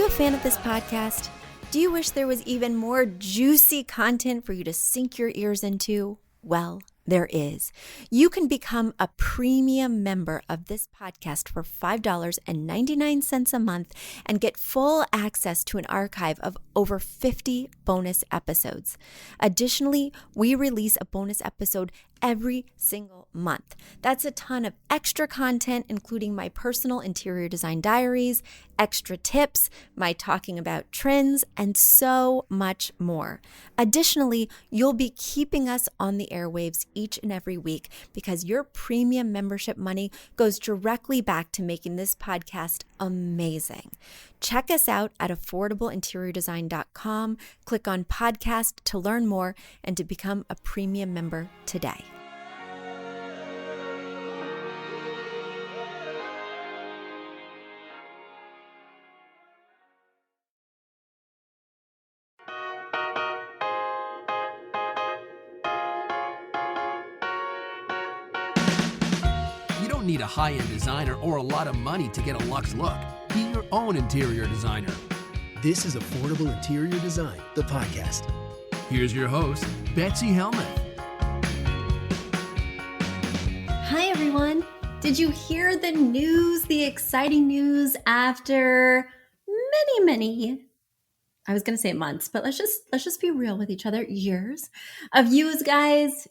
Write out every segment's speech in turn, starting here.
you a fan of this podcast? Do you wish there was even more juicy content for you to sink your ears into? Well, there is. You can become a premium member of this podcast for $5.99 a month and get full access to an archive of over 50 bonus episodes. Additionally, we release a bonus episode every single month. That's a ton of extra content, including my personal interior design diaries, extra tips, my talking about trends, and so much more. Additionally, you'll be keeping us on the airwaves each and every week because your premium membership money goes directly back to making this podcast amazing. Check us out at affordableinteriordesign.com. Click on podcast to learn more and to become a premium member today. You don't need a high-end designer or a lot of money to get a luxe look. Be your own interior designer. This is Affordable Interior Design, the podcast. Here's your host, Betsy Helmuth. Hi, everyone. Did you hear the news, the exciting news after many, I was going to say months, but let's just be real with each other, years of yous guys.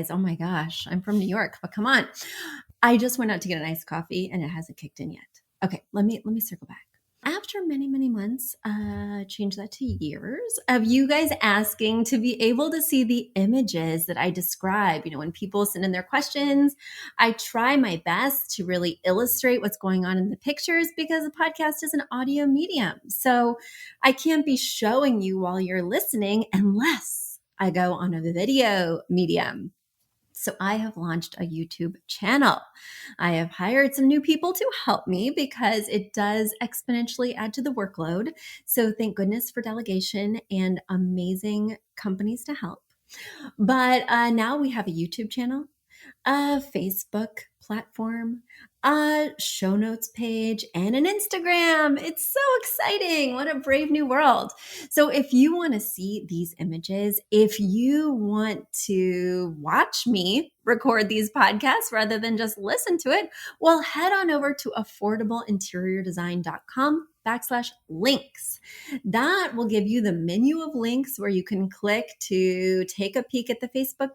Oh my gosh, I'm from New York, but come on. I just went out to get an iced coffee and it hasn't kicked in yet. Okay, let me circle back. After many months, change that to years of you guys asking to be able to see the images that I describe. You know, when people send in their questions, I try my best to really illustrate what's going on in the pictures because the podcast is an audio medium. So I can't be showing you while you're listening unless I go on a video medium. So I have launched a YouTube channel. I have hired some new people to help me because it does exponentially add to the workload. So thank goodness for delegation and amazing companies to help. But now we have a YouTube channel, a Facebook platform, a show notes page, and an Instagram. It's so exciting. What a brave new world. So if you want to see these images, if you want to watch me record these podcasts rather than just listen to it, well, head on over to affordableinteriordesign.com/links. That will give you the menu of links where you can click to take a peek at the Facebook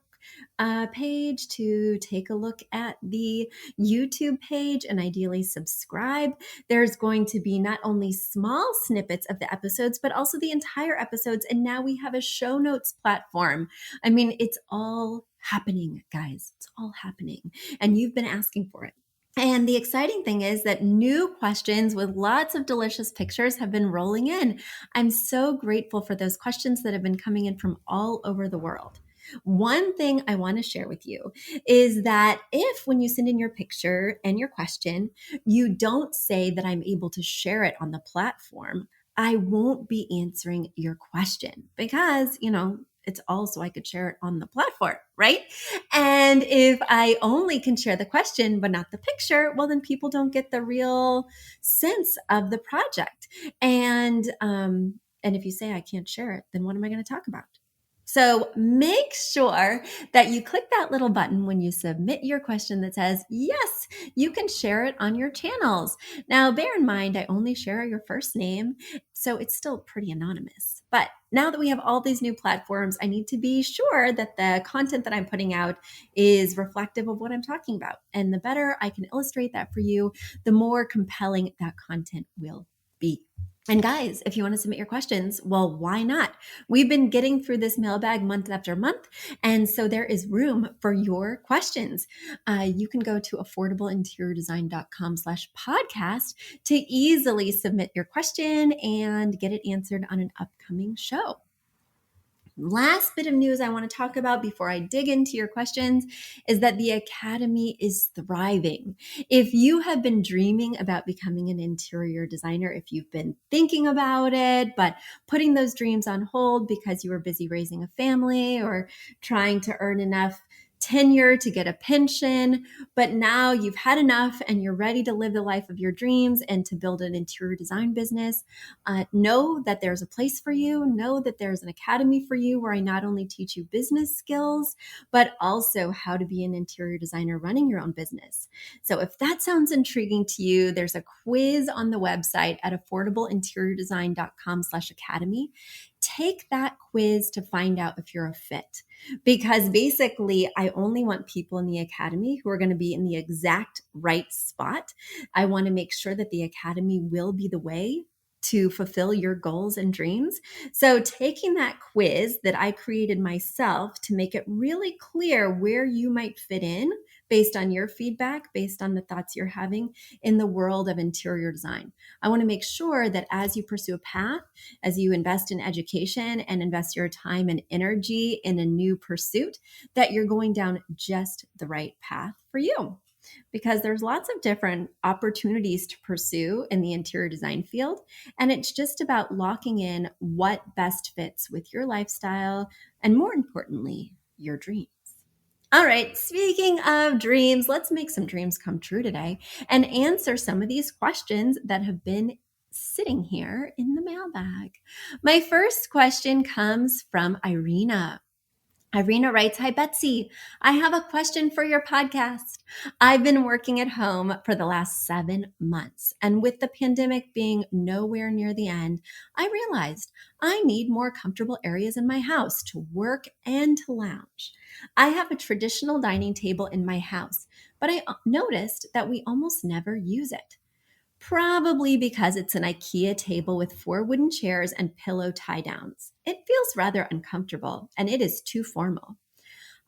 page, to take a look at the YouTube page, and ideally subscribe. There's going to be not only small snippets of the episodes, but also the entire episodes. And now we have a show notes platform. I mean, it's all happening, guys. It's all happening. And you've been asking for it. And the exciting thing is that new questions with lots of delicious pictures have been rolling in. I'm so grateful for those questions that have been coming in from all over the world. One thing I want to share with you is that if when you send in your picture and your question, you don't say that I'm able to share it on the platform, I won't be answering your question because, you know, it's all so I could share it on the platform, right? And if I only can share the question but not the picture, well, then people don't get the real sense of the project. And if you say I can't share it, then what am I going to talk about? So make sure that you click that little button when you submit your question that says, yes, you can share it on your channels. Now, bear in mind, I only share your first name, so it's still pretty anonymous. But now that we have all these new platforms, I need to be sure that the content that I'm putting out is reflective of what I'm talking about. And the better I can illustrate that for you, the more compelling that content will be. And guys, if you want to submit your questions, well, why not? We've been getting through this mailbag month after month, and so there is room for your questions. You can go to affordableinteriordesign.com/podcast to easily submit your question and get it answered on an upcoming show. Last bit of news I want to talk about before I dig into your questions is that the Academy is thriving. If you have been dreaming about becoming an interior designer, if you've been thinking about it, but putting those dreams on hold because you were busy raising a family or trying to earn enough tenure to get a pension, but now you've had enough and you're ready to live the life of your dreams and to build an interior design business, know that there's a place for you. Know that there's an academy for you where I not only teach you business skills, but also how to be an interior designer running your own business. So if that sounds intriguing to you, there's a quiz on the website at affordableinteriordesign.com/academy. Take that quiz to find out if you're a fit. Because basically, I only want people in the academy who are going to be in the exact right spot. I want to make sure that the academy will be the way to fulfill your goals and dreams. So taking that quiz that I created myself to make it really clear where you might fit in based on your feedback, based on the thoughts you're having in the world of interior design. I want to make sure that as you pursue a path, as you invest in education and invest your time and energy in a new pursuit, that you're going down just the right path for you. Because there's lots of different opportunities to pursue in the interior design field. And it's just about locking in what best fits with your lifestyle and, more importantly, your dreams. All right, speaking of dreams, let's make some dreams come true today and answer some of these questions that have been sitting here in the mailbag. My first question comes from Irina. Irina writes, "Hi, Betsy. I have a question for your podcast. I've been working at home for the last 7 months, and with the pandemic being nowhere near the end, I realized I need more comfortable areas in my house to work and to lounge. I have a traditional dining table in my house, but I noticed that we almost never use it. Probably because it's an IKEA table with 4 wooden chairs and pillow tie downs. It feels rather uncomfortable and it is too formal.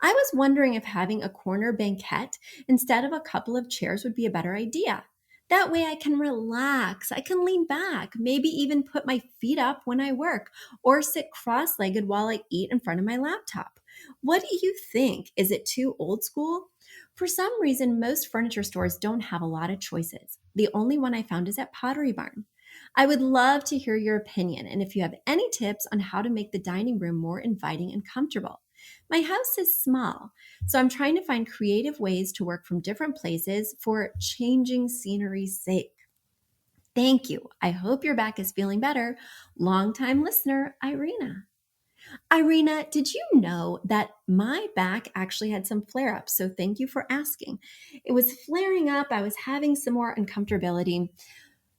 I was wondering if having a corner banquette instead of a couple of chairs would be a better idea. That way I can relax, I can lean back, maybe even put my feet up when I work or sit cross-legged while I eat in front of my laptop. What do you think? Is it too old school? For some reason, most furniture stores don't have a lot of choices. The only one I found is at Pottery Barn. I would love to hear your opinion and if you have any tips on how to make the dining room more inviting and comfortable. My house is small, so I'm trying to find creative ways to work from different places for changing scenery's sake. Thank you. I hope your back is feeling better. Longtime listener, Irina." Irina, did you know that my back actually had some flare ups? So thank you for asking. It was flaring up. I was having some more uncomfortability.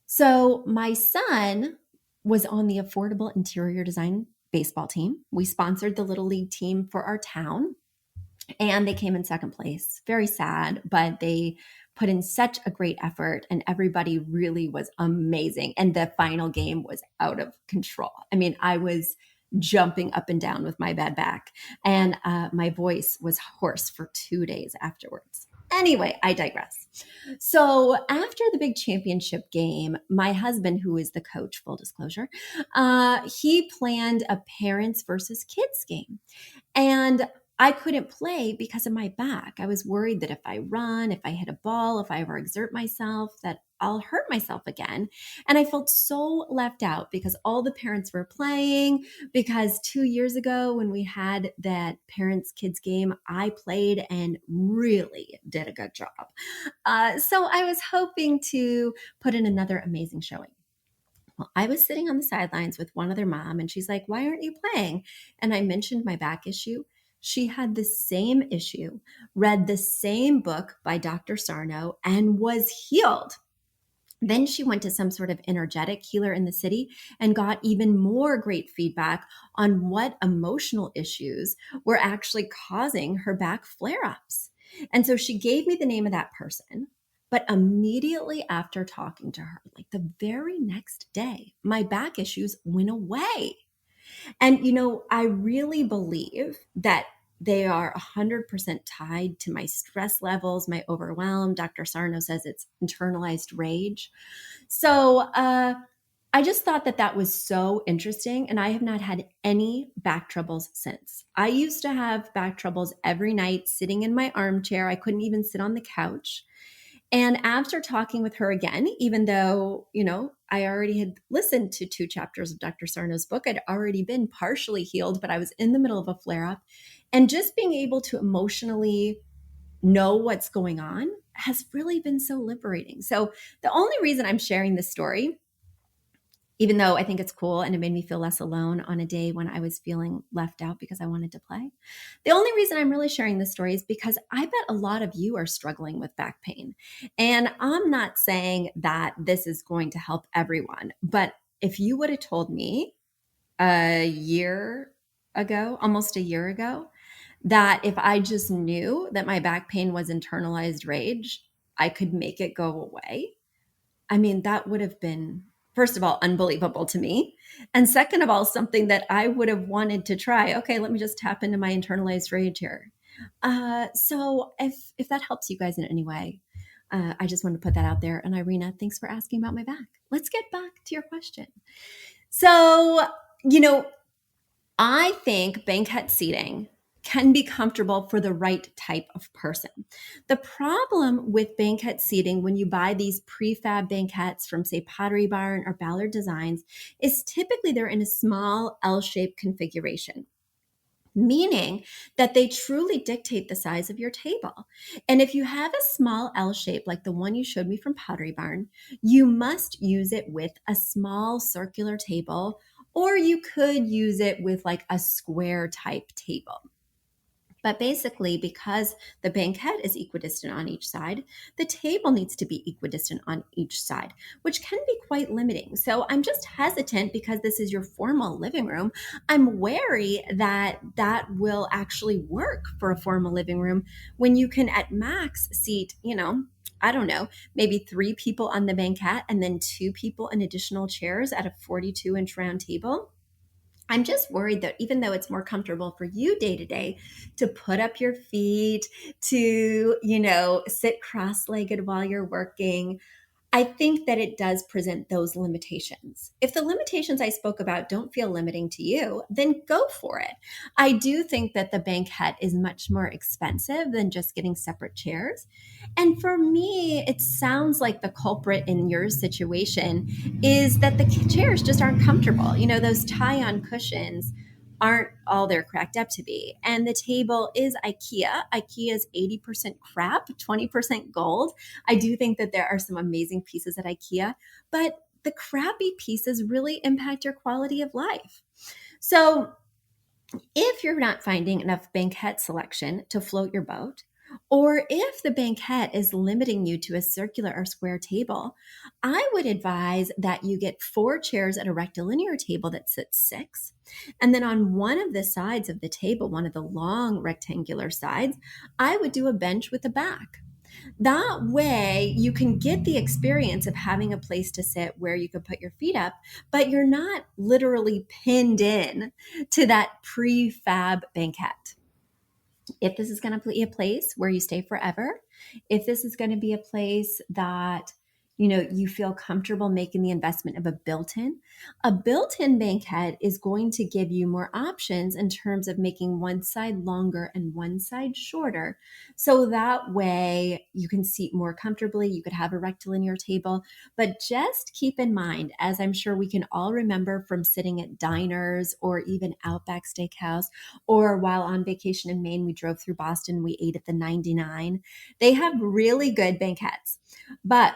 So my son was on the Affordable Interior Design baseball team. We sponsored the Little League team for our town, and they came in second place. Very sad, but they put in such a great effort and everybody really was amazing. And the final game was out of control. I mean, I was jumping up and down with my bad back and my voice was hoarse for 2 days afterwards. Anyway, I digress. So after the big championship game, my husband, who is the coach, full disclosure, he planned a parents versus kids game. And I couldn't play because of my back. I was worried that if I run, if I hit a ball, if I overexert myself, that I'll hurt myself again. And I felt so left out because all the parents were playing, because 2 years ago when we had that parents kids game, I played and really did a good job. So I was hoping to put in another amazing showing. Well, I was sitting on the sidelines with one other mom and she's like, "Why aren't you playing?" And I mentioned my back issue. She had the same issue, read the same book by Dr. Sarno, and was healed. Then she went to some sort of energetic healer in the city and got even more great feedback on what emotional issues were actually causing her back flare ups. And so she gave me the name of that person. But immediately after talking to her, like the very next day, my back issues went away. And, I really believe that they are 100% tied to my stress levels, my overwhelm. Dr. Sarno says it's internalized rage. So I just thought that that was so interesting. And I have not had any back troubles since. I used to have back troubles every night sitting in my armchair. I couldn't even sit on the couch. And after talking with her again, even though, I already had listened to 2 chapters of Dr. Sarno's book, I'd already been partially healed, but I was in the middle of a flare up. And just being able to emotionally know what's going on has really been so liberating. So the only reason I'm sharing this story, even though I think it's cool and it made me feel less alone on a day when I was feeling left out because I wanted to play. The only reason I'm really sharing this story is because I bet a lot of you are struggling with back pain. And I'm not saying that this is going to help everyone, but if you would have told me a year ago, almost a year ago, that if I just knew that my back pain was internalized rage, I could make it go away. I mean, that would have been, first of all, unbelievable to me. And second of all, something that I would have wanted to try. Okay, let me just tap into my internalized rage here. So if that helps you guys in any way, I just want to put that out there. And Irina, thanks for asking about my back. Let's get back to your question. So, I think banquette seating can be comfortable for the right type of person. The problem with banquette seating when you buy these prefab banquettes from, say, Pottery Barn or Ballard Designs is typically they're in a small L-shaped configuration, meaning that they truly dictate the size of your table. And if you have a small L shape like the one you showed me from Pottery Barn, you must use it with a small circular table, or you could use it with like a square type table. But basically, because the banquette is equidistant on each side, the table needs to be equidistant on each side, which can be quite limiting. So I'm just hesitant because this is your formal living room. I'm wary that that will actually work for a formal living room when you can at max seat, I don't know, maybe 3 people on the banquette and then 2 people in additional chairs at a 42-inch round table. I'm just worried that even though it's more comfortable for you day to day to put up your feet, to, sit cross-legged while you're working, I think that it does present those limitations. If the limitations I spoke about don't feel limiting to you, then go for it. I do think that the banquette is much more expensive than just getting separate chairs. And for me, it sounds like the culprit in your situation is that the chairs just aren't comfortable. Those tie-on cushions aren't all they're cracked up to be. And the table is IKEA. IKEA is 80% crap, 20% gold. I do think that there are some amazing pieces at IKEA, but the crappy pieces really impact your quality of life. So if you're not finding enough banquette selection to float your boat, or if the banquette is limiting you to a circular or square table, I would advise that you get 4 chairs at a rectilinear table that sits 6. And then on one of the sides of the table, one of the long rectangular sides, I would do a bench with a back. That way you can get the experience of having a place to sit where you can put your feet up, but you're not literally pinned in to that prefab banquette. If this is going to be a place where you stay forever, if this is going to be a place that you feel comfortable making the investment of a built-in banquette is going to give you more options in terms of making one side longer and one side shorter. So that way you can seat more comfortably. You could have a rectilinear table, but just keep in mind, as I'm sure we can all remember from sitting at diners or even Outback Steakhouse, or while on vacation in Maine, we drove through Boston, we ate at the 99. They have really good banquettes, but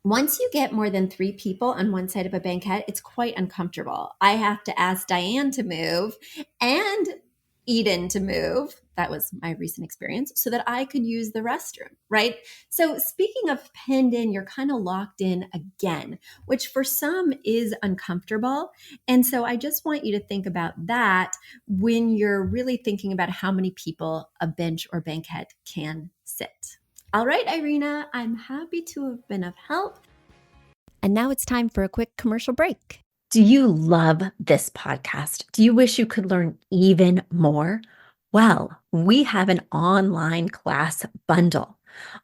once you get more than 3 people on one side of a banquette, it's quite uncomfortable. I have to ask Diane to move and Eden to move. That was my recent experience, so that I could use the restroom, right? So speaking of pinned in, you're kind of locked in again, which for some is uncomfortable. And so I just want you to think about that when you're really thinking about how many people a bench or banquette can sit. All right, Irina, I'm happy to have been of help. And now it's time for a quick commercial break. Do you love this podcast? Do you wish you could learn even more? Well, we have an online class bundle.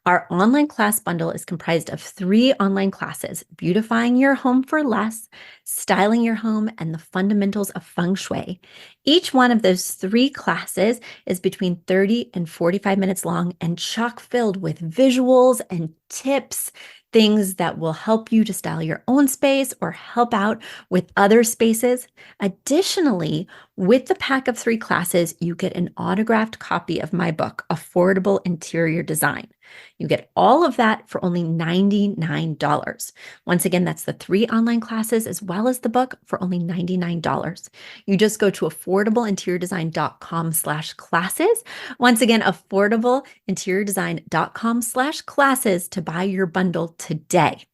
Our online class bundle is comprised of 3 online classes: beautifying your home for less, styling your home, and the fundamentals of feng shui. Each one of those 3 classes is between 30 and 45 minutes long and chock filled with visuals and tips, things that will help you to style your own space or help out with other spaces. Additionally, with the pack of 3 classes, you get an autographed copy of my book, Affordable Interior Design. You get all of that for only $99. Once again, that's the 3 online classes as well as the book for only $99. You just go to affordableinteriordesign.com/classes. Once again, affordableinteriordesign.com/classes to buy your bundle today.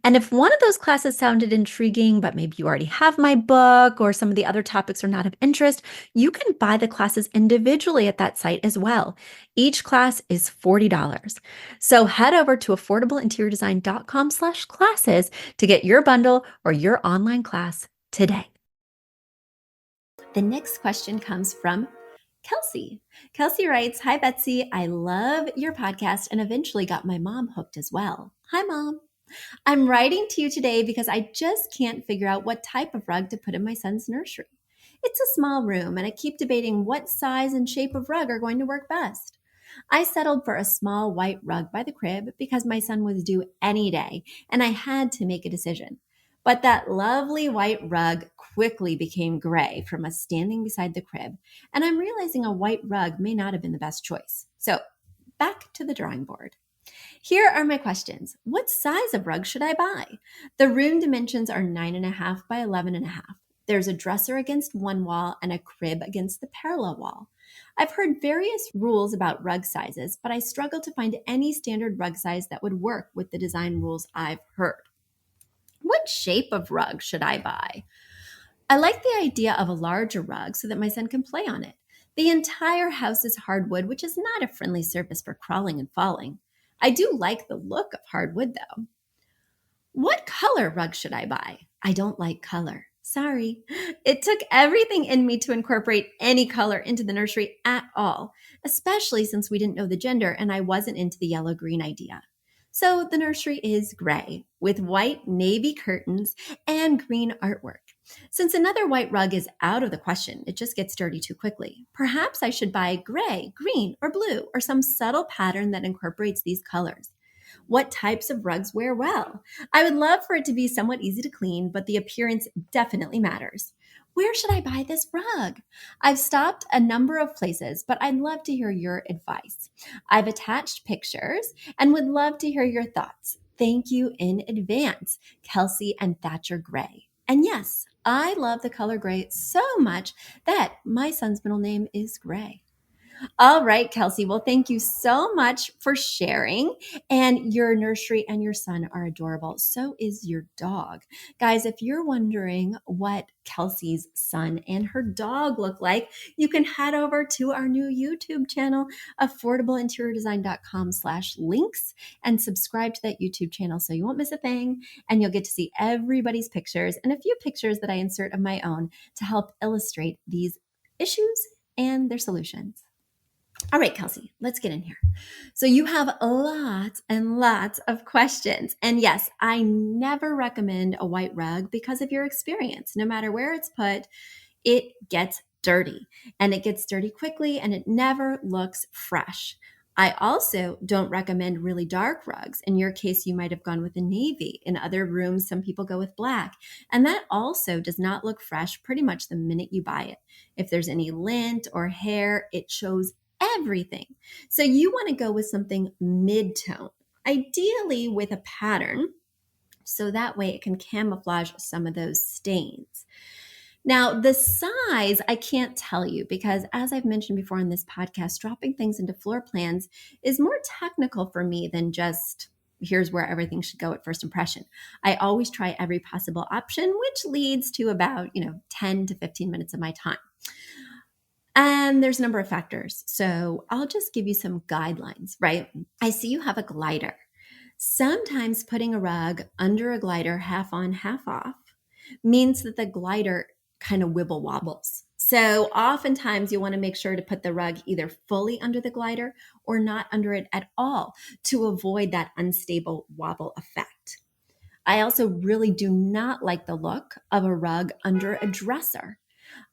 And if one of those classes sounded intriguing, but maybe you already have my book or some of the other topics are not of interest, you can buy the classes individually at that site as well. Each class is $40. So head over to affordableinteriordesign.com/classes to get your bundle or your online class today. The next question comes from Kelsey. Kelsey writes, "Hi, Betsy. I love your podcast and eventually got my mom hooked as well. Hi, Mom. I'm writing to you today because I just can't figure out what type of rug to put in my son's nursery. It's a small room, and I keep debating what size and shape of rug are going to work best. I settled for a small white rug by the crib because my son was due any day, and I had to make a decision. But that lovely white rug quickly became gray from us standing beside the crib, and I'm realizing a white rug may not have been the best choice. So, back to the drawing board. Here are my questions. What size of rug should I buy? The room dimensions are 9.5 by 11.5. There's a dresser against one wall and a crib against the parallel wall. I've heard various rules about rug sizes, but I struggle to find any standard rug size that would work with the design rules I've heard. What shape of rug should I buy? I like the idea of a larger rug so that my son can play on it. The entire house is hardwood, which is not a friendly surface for crawling and falling. I do like the look of hardwood, though. What color rug should I buy? I don't like color. Sorry. It took everything in me to incorporate any color into the nursery at all, especially since we didn't know the gender and I wasn't into the yellow-green idea. So the nursery is gray with white navy curtains and green artwork. Since another white rug is out of the question, it just gets dirty too quickly. Perhaps I should buy gray, green, or blue, or some subtle pattern that incorporates these colors. What types of rugs wear well? I would love for it to be somewhat easy to clean, but the appearance definitely matters. Where should I buy this rug? I've stopped a number of places, but I'd love to hear your advice. I've attached pictures and would love to hear your thoughts. Thank you in advance, Kelsey and Thatcher Gray. And yes, I love the color gray so much that my son's middle name is Gray. All right, Kelsey. Well, thank you so much for sharing. And your nursery and your son are adorable. So is your dog. Guys, if you're wondering what Kelsey's son and her dog look like, you can head over to our new YouTube channel, affordableinteriordesign.com/links, and subscribe to that YouTube channel so you won't miss a thing. And you'll get to see everybody's pictures and a few pictures that I insert of my own to help illustrate these issues and their solutions. All right, Kelsey, let's get in here. So you have lots and lots of questions. And yes, I never recommend a white rug because of your experience. No matter where it's put, it gets dirty and it gets dirty quickly and it never looks fresh. I also don't recommend really dark rugs. In your case, you might have gone with a navy. In other rooms, some people go with black. And that also does not look fresh pretty much the minute you buy it. If there's any lint or hair, it shows everything. So you want to go with something mid-tone, ideally with a pattern, so that way it can camouflage some of those stains. Now, the size, I can't tell you because as I've mentioned before on this podcast, dropping things into floor plans is more technical for me than just here's where everything should go at first impression. I always try every possible option, which leads to about, 10 to 15 minutes of my time. And there's a number of factors. So I'll just give you some guidelines, right? I see you have a glider. Sometimes putting a rug under a glider half on, half off means that the glider kind of wibble wobbles. So oftentimes you want to make sure to put the rug either fully under the glider or not under it at all to avoid that unstable wobble effect. I also really do not like the look of a rug under a dresser.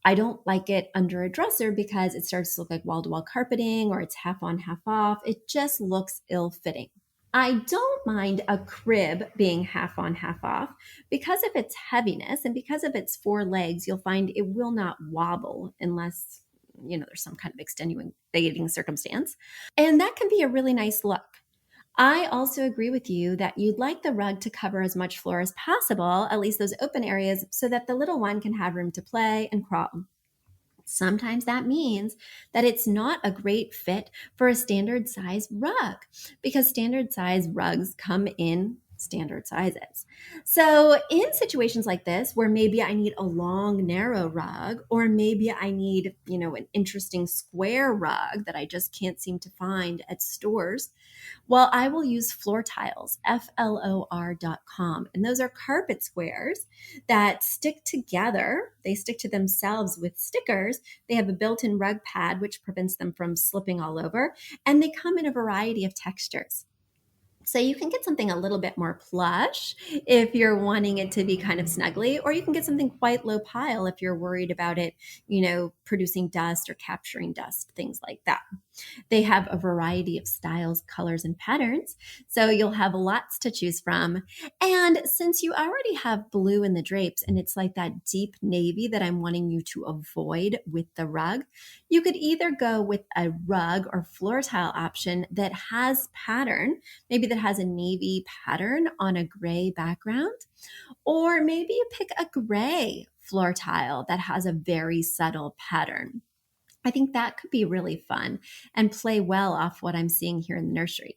I don't like it under a dresser because it starts to look like wall-to-wall carpeting or it's half on, half off. It just looks ill-fitting. I don't mind a crib being half on, half off because of its heaviness and because of its 4 legs, you'll find it will not wobble unless, there's some kind of extenuating circumstance. And that can be a really nice look. I also agree with you that you'd like the rug to cover as much floor as possible, at least those open areas, so that the little one can have room to play and crawl. Sometimes that means that it's not a great fit for a standard size rug because standard size rugs come in standard sizes. So in situations like this, where maybe I need a long, narrow rug, or maybe I need, an interesting square rug that I just can't seem to find at stores, well, I will use floor tiles, flor.com. And those are carpet squares that stick together. They stick to themselves with stickers. They have a built-in rug pad, which prevents them from slipping all over. And they come in a variety of textures. So you can get something a little bit more plush if you're wanting it to be kind of snuggly, or you can get something quite low pile if you're worried about it, producing dust or capturing dust, things like that. They have a variety of styles, colors, and patterns, so you'll have lots to choose from. And since you already have blue in the drapes and it's like that deep navy that I'm wanting you to avoid with the rug, you could either go with a rug or floor tile option that has pattern, maybe that has a navy pattern on a gray background, or maybe you pick a gray floor tile that has a very subtle pattern. I think that could be really fun and play well off what I'm seeing here in the nursery.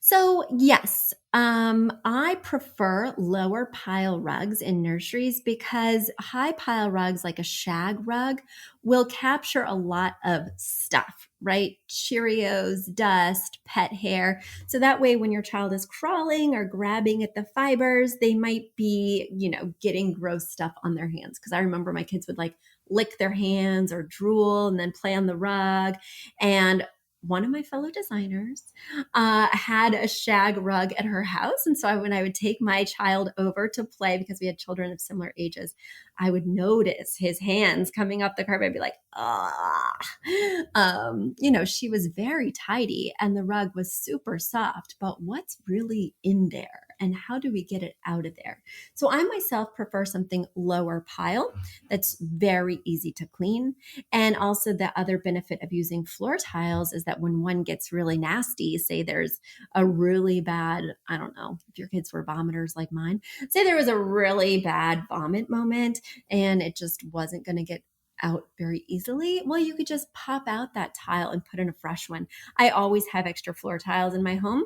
So yes, I prefer lower pile rugs in nurseries because high pile rugs like a shag rug will capture a lot of stuff, right? Cheerios, dust, pet hair. So that way when your child is crawling or grabbing at the fibers, they might be, getting gross stuff on their hands. Because I remember my kids would lick their hands or drool and then play on the rug. And one of my fellow designers had a shag rug at her house. And so when I would take my child over to play, because we had children of similar ages, I would notice his hands coming up the carpet. I'd be like, she was very tidy and the rug was super soft, but what's really in there? And how do we get it out of there? So I myself prefer something lower pile that's very easy to clean. And also the other benefit of using floor tiles is that when one gets really nasty, say there's a really bad, I don't know if your kids were vomiters like mine, say there was a really bad vomit moment and it just wasn't going to get out very easily, well, you could just pop out that tile and put in a fresh one. I always have extra floor tiles in my home.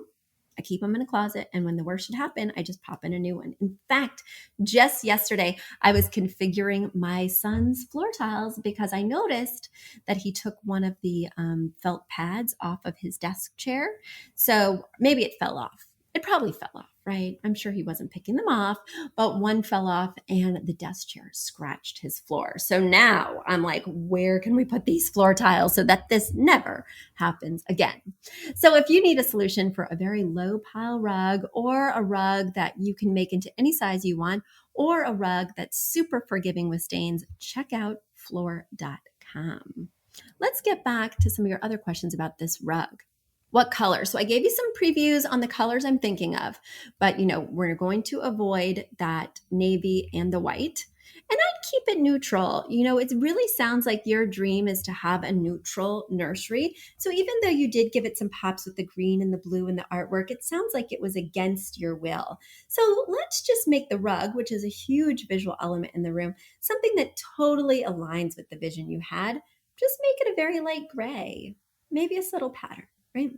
I keep them in a closet, and when the worst should happen, I just pop in a new one. In fact, just yesterday, I was configuring my son's floor tiles because I noticed that he took one of the felt pads off of his desk chair. So maybe it fell off. It probably fell off, right? I'm sure he wasn't picking them off, but one fell off and the desk chair scratched his floor. So now I'm like, where can we put these floor tiles so that this never happens again? So if you need a solution for a very low pile rug, or a rug that you can make into any size you want, or a rug that's super forgiving with stains, check out flor.com. Let's get back to some of your other questions about this rug. What color? So I gave you some previews on the colors I'm thinking of, but we're going to avoid that navy and the white. And I'd keep it neutral. It really sounds like your dream is to have a neutral nursery. So even though you did give it some pops with the green and the blue and the artwork, it sounds like it was against your will. So let's just make the rug, which is a huge visual element in the room, something that totally aligns with the vision you had. Just make it a very light gray, maybe a subtle pattern. Right?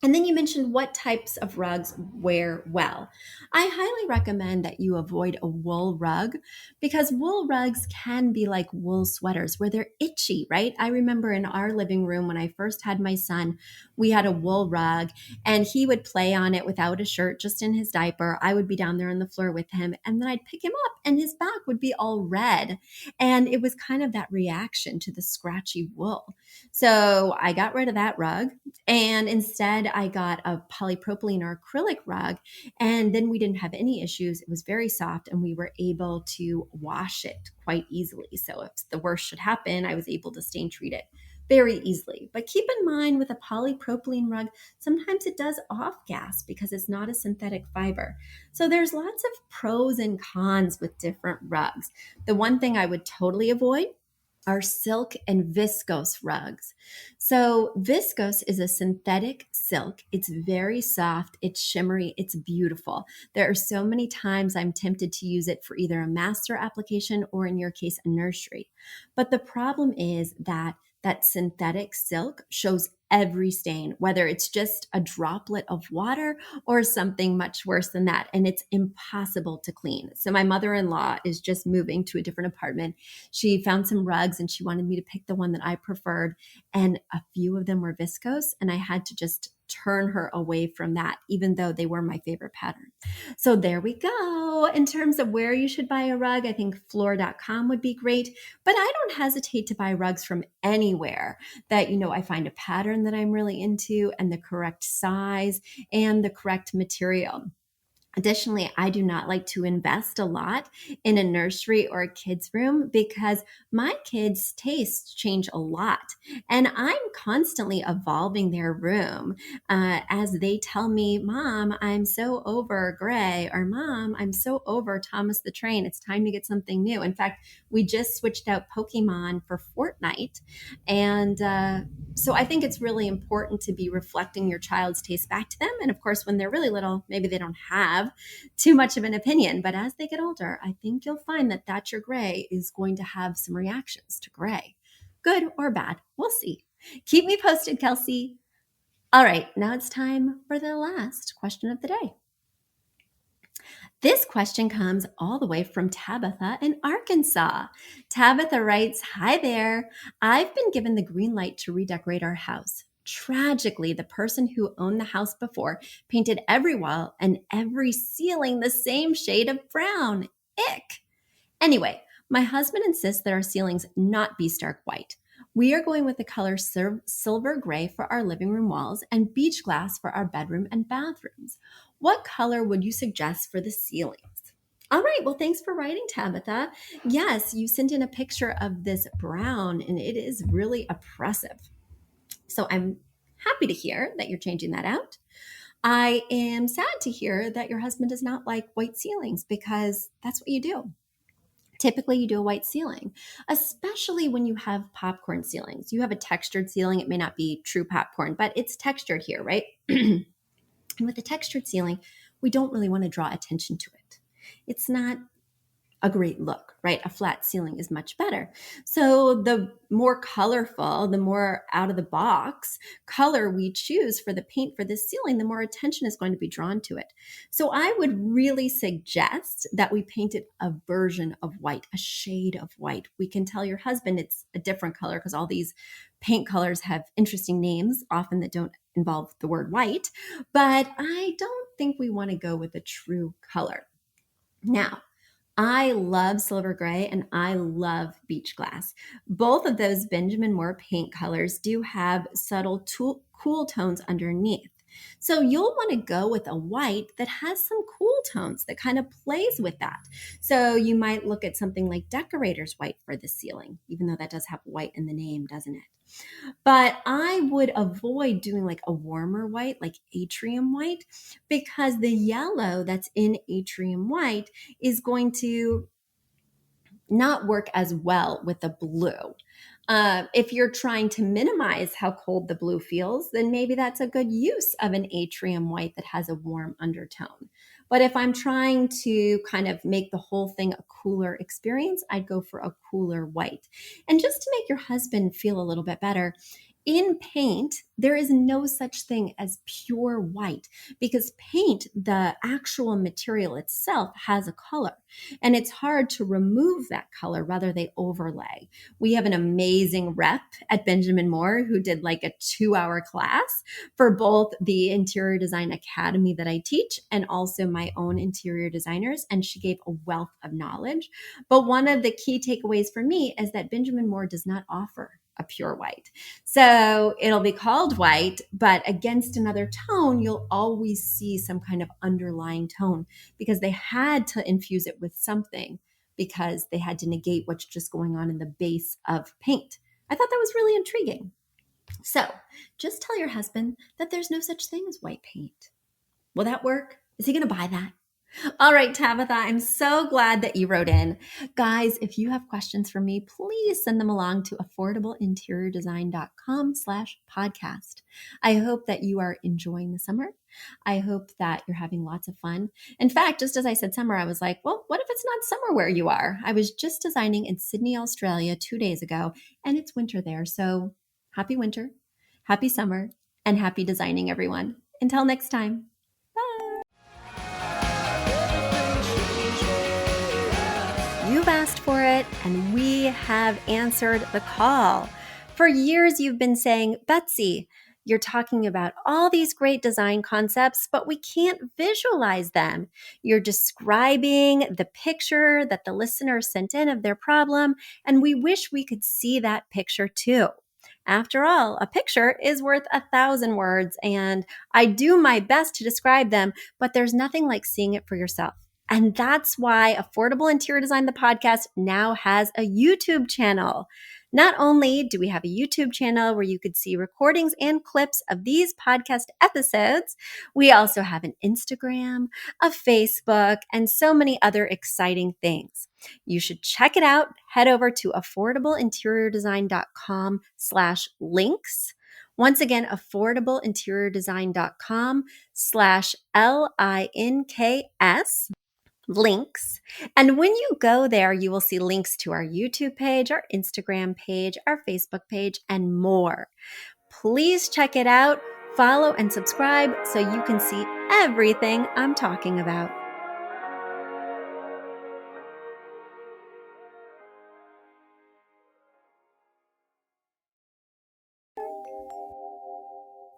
And then you mentioned what types of rugs wear well. I highly recommend that you avoid a wool rug because wool rugs can be like wool sweaters where they're itchy, right? I remember in our living room when I first had my son, we had a wool rug and he would play on it without a shirt, just in his diaper. I would be down there on the floor with him and then I'd pick him up and his back would be all red. And it was kind of that reaction to the scratchy wool. So I got rid of that rug, and instead I got a polypropylene or acrylic rug, and then we didn't have any issues. It was very soft, and we were able to wash it quite easily. So if the worst should happen, I was able to stain treat it very easily. But keep in mind, with a polypropylene rug, sometimes it does off gas because it's not a synthetic fiber. So there's lots of pros and cons with different rugs. The one thing I would totally avoid are silk and viscose rugs. So viscose is a synthetic silk. It's very soft, it's shimmery, it's beautiful. There are so many times I'm tempted to use it for either a master application or, in your case, a nursery. But the problem is that synthetic silk shows every stain, whether it's just a droplet of water or something much worse than that. And it's impossible to clean. So my mother-in-law is just moving to a different apartment. She found some rugs and she wanted me to pick the one that I preferred. And a few of them were viscose, and I had to just turn her away from that, even though they were my favorite pattern. So there we go. In terms of where you should buy a rug, I think floor.com would be great, but I don't hesitate to buy rugs from anywhere that, I find a pattern that I'm really into and the correct size and the correct material. Additionally, I do not like to invest a lot in a nursery or a kid's room because my kids' tastes change a lot. And I'm constantly evolving their room as they tell me, Mom, I'm so over gray, or Mom, I'm so over Thomas the Train. It's time to get something new. In fact, we just switched out Pokemon for Fortnite. And so I think it's really important to be reflecting your child's taste back to them. And of course, when they're really little, maybe they don't have too much of an opinion. But as they get older, I think you'll find that Thatcher Gray is going to have some reactions to gray, good or bad. We'll see. Keep me posted, Kelsey. All right, now it's time for the last question of the day. This question comes all the way from Tabitha in Arkansas. Tabitha writes, "Hi there. I've been given the green light to redecorate our house. Tragically, the person who owned the house before painted every wall and every ceiling the same shade of brown. Ick. Anyway, my husband insists that our ceilings not be stark white. We are going with the color silver gray for our living room walls and beach glass for our bedroom and bathrooms. What color would you suggest for the ceilings?" All right, well, thanks for writing, Tabitha. Yes, you sent in a picture of this brown, and it is really oppressive. So I'm happy to hear that you're changing that out. I am sad to hear that your husband does not like white ceilings, because that's what you do. Typically, you do a white ceiling, especially when you have popcorn ceilings. You have a textured ceiling. It may not be true popcorn, but it's textured here, right? And with a textured ceiling, we don't really want to draw attention to it. It's not a great look, right? A flat ceiling is much better. So the more colorful, the more out of the box color we choose for the paint for this ceiling, the more attention is going to be drawn to it. So I would really suggest that we paint it a version of white, a shade of white. We can tell your husband it's a different color because all these paint colors have interesting names, often that don't involve the word white, but I don't think we want to go with a true color. Now, I love silver gray and I love beach glass. Both of those Benjamin Moore paint colors do have subtle cool tones underneath. So you'll want to go with a white that has some cool tones that kind of plays with that. So you might look at something like Decorator's White for the ceiling, even though that does have white in the name, doesn't it? But I would avoid doing like a warmer white, like atrium white, because the yellow that's in atrium white is going to not work as well with the blue. If you're trying to minimize how cold the blue feels, then maybe that's a good use of an atrium white that has a warm undertone. But if I'm trying to kind of make the whole thing a cooler experience, I'd go for a cooler white. And just to make your husband feel a little bit better, in paint, there is no such thing as pure white, because paint, the actual material itself, has a color, and it's hard to remove that color, rather they overlay. We have an amazing rep at Benjamin Moore who did like a 2-hour class for both the Interior Design Academy that I teach and also my own interior designers, and she gave a wealth of knowledge. But one of the key takeaways for me is that Benjamin Moore does not offer a pure white. So it'll be called white, but against another tone, you'll always see some kind of underlying tone because they had to infuse it with something because they had to negate what's just going on in the base of paint. I thought that was really intriguing. So just tell your husband that there's no such thing as white paint. Will that work? Is he going to buy that? All right, Tabitha, I'm so glad that you wrote in. Guys, if you have questions for me, please send them along to affordableinteriordesign.com/podcast. I hope that you are enjoying the summer. I hope that you're having lots of fun. In fact, just as I said summer, I was like, well, what if it's not summer where you are? I was just designing in Sydney, Australia 2 days ago, and it's winter there. So happy winter, happy summer, and happy designing, everyone. Until next time. You've asked for it, and we have answered the call. For years, you've been saying, Betsy, you're talking about all these great design concepts, but we can't visualize them. You're describing the picture that the listener sent in of their problem, and we wish we could see that picture too. After all, a picture is worth 1,000 words, and I do my best to describe them, but there's nothing like seeing it for yourself. And that's why Affordable Interior Design, the podcast, now has a YouTube channel. Not only do we have a YouTube channel where you could see recordings and clips of these podcast episodes, we also have an Instagram, a Facebook, and so many other exciting things. You should check it out. Head over to affordableinteriordesign.com/links. Once again, affordableinteriordesign.com/LINKS. links. And when you go there, you will see links to our YouTube page, our Instagram page, our Facebook page, and more. Please check it out, follow and subscribe so you can see everything I'm talking about.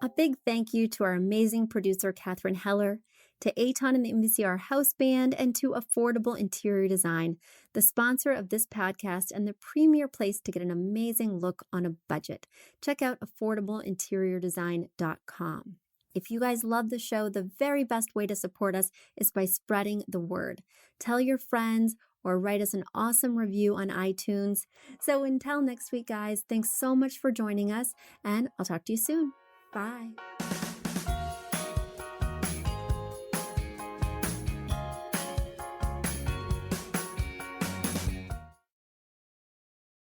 A big thank you to our amazing producer, Catherine Heller, to Aton and the MVCR House Band, and to Affordable Interior Design, the sponsor of this podcast and the premier place to get an amazing look on a budget. Check out affordableinteriordesign.com. If you guys love the show, the very best way to support us is by spreading the word. Tell your friends or write us an awesome review on iTunes. So until next week, guys, thanks so much for joining us, and I'll talk to you soon. Bye.